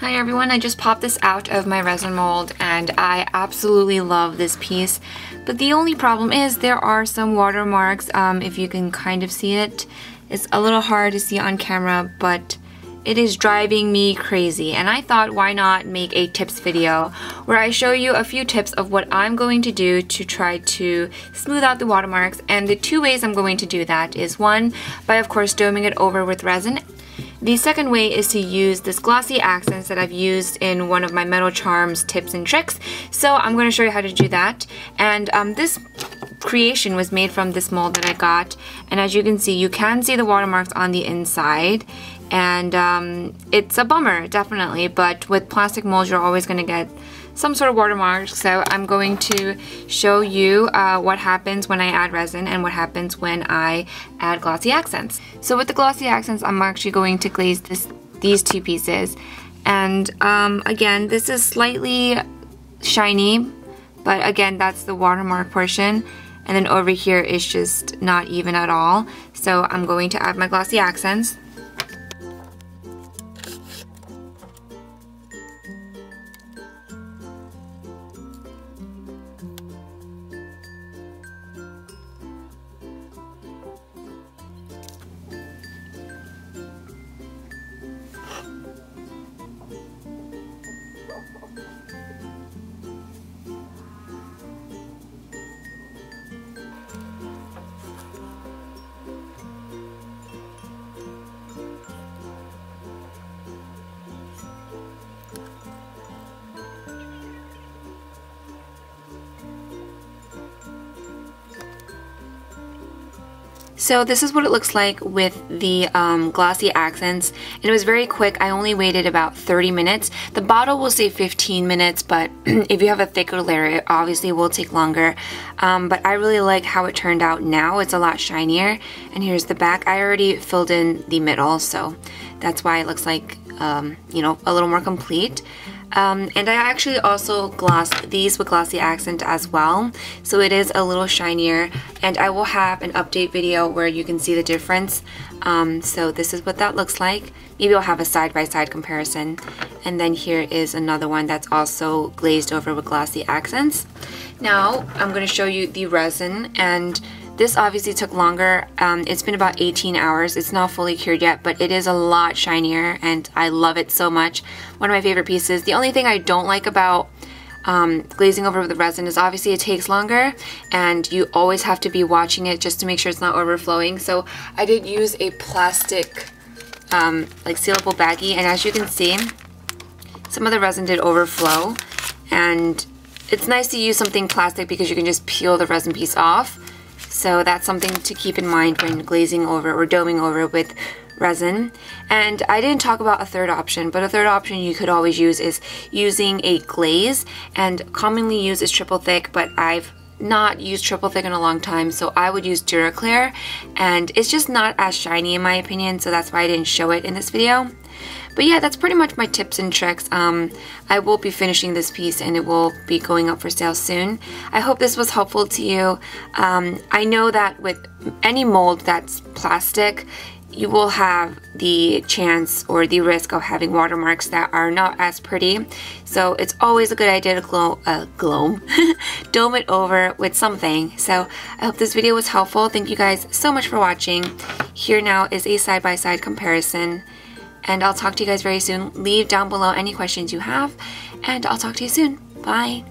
Hi everyone, I just popped this out of my resin mold and I absolutely love this piece. But the only problem is there are some watermarks, if you can kind of see it. It's a little hard to see on camera, but it is driving me crazy. And I thought, why not make a tips video where I show you a few tips of what I'm going to do to try to smooth out the watermarks. And the two ways I'm going to do that is one, by of course doming it over with resin. The second way is to use this glossy accents that I've used in one of my Metal Charms tips and tricks. So I'm going to show you how to do that. And this creation was made from this mold that I got. And as you can see the watermarks on the inside. And it's a bummer, definitely. But with plastic molds, you're always going to get some sort of watermark. So I'm going to show you what happens when I add resin and what happens when I add glossy accents. So with the glossy accents, I'm actually going to glaze these two pieces. And again, this is slightly shiny, but again, that's the watermark portion. And then over here is just not even at all. So I'm going to add my glossy accents. So this is what it looks like with the glossy accents. And it was very quick. I only waited about 30 minutes. The bottle will say 15 minutes, but if you have a thicker layer, it obviously will take longer. But I really like how it turned out now. It's a lot shinier. And here's the back. I already filled in the middle, so that's why it looks like, you know, a little more complete. And I actually also glossed these with glossy accent as well, so it is a little shinier, and I will have an update video where you can see the difference. So this is what that looks like. Maybe I'll have a side-by-side comparison. And then here is another one that's also glazed over with glossy accents. Now I'm going to show you the resin, and this obviously took longer. It's been about 18 hours. It's not fully cured yet, but it is a lot shinier and I love it so much. One of my favorite pieces. The only thing I don't like about glazing over with the resin is obviously it takes longer and you always have to be watching it just to make sure it's not overflowing. So I did use a plastic like sealable baggie, and as you can see, some of the resin did overflow, and it's nice to use something plastic because you can just peel the resin piece off. So that's something to keep in mind when glazing over or doming over with resin. And I didn't talk about a third option, but a third option you could always use is using a glaze, and commonly used is triple thick, but I've not used triple thick in a long time, so I would use Duraclear, and it's just not as shiny in my opinion, so that's why I didn't show it in this video. But yeah, that's pretty much my tips and tricks. I will be finishing this piece and it will be going up for sale soon. I hope this was helpful to you. I know that with any mold that's plastic, you will have the chance or the risk of having watermarks that are not as pretty. So it's always a good idea to dome it over with something. So I hope this video was helpful. Thank you guys so much for watching. Here now is a side-by-side comparison. And I'll talk to you guys very soon. Leave down below any questions you have, and I'll talk to you soon. Bye!